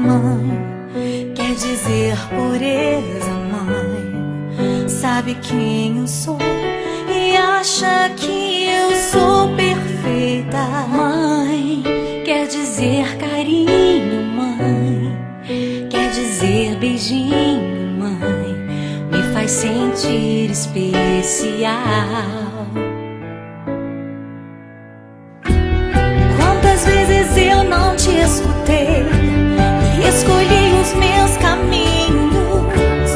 mãe, quer dizer pureza, mãe. Sabe quem eu sou e acha que eu sou perfeita, mãe. Quer dizer carinho, mãe. Quer dizer beijinho, mãe. Me faz sentir especial. Quantas vezes eu não te escutei e escolhi os meus caminhos,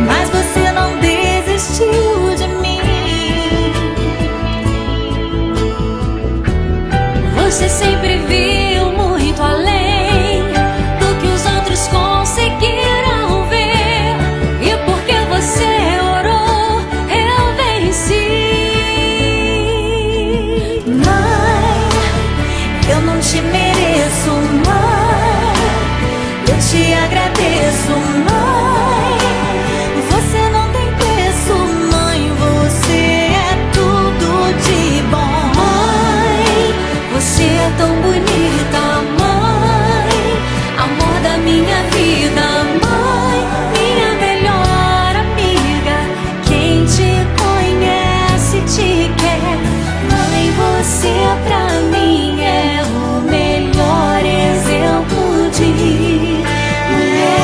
mas você não desistiu de mim. Você sempre viu muito além do que os outros conseguiram ver, e porque você orou, eu venci. Mãe, eu não te mereço, mãe. Eu te agradeço, mãe. Você não tem preço, mãe. Você é tudo de bom, mãe. Você é tão bonita, mãe. Amor da minha vida, mãe. Minha melhor amiga. Quem te conhece te quer, mãe. Você pra mim é o melhor exemplo de mulher.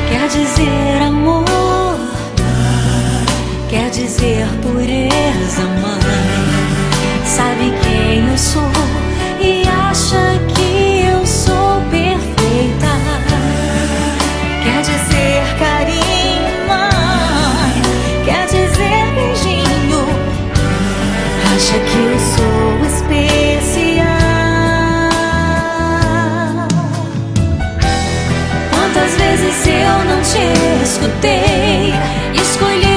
Quer dizer amor, quer dizer pureza, mãe. Sabe quem eu sou e acha que eu sou perfeita. Quer dizer carinho, mãe. Quer dizer beijinho. Acha que eu sou especial. Quantas vezes eu não te escutei, escolhi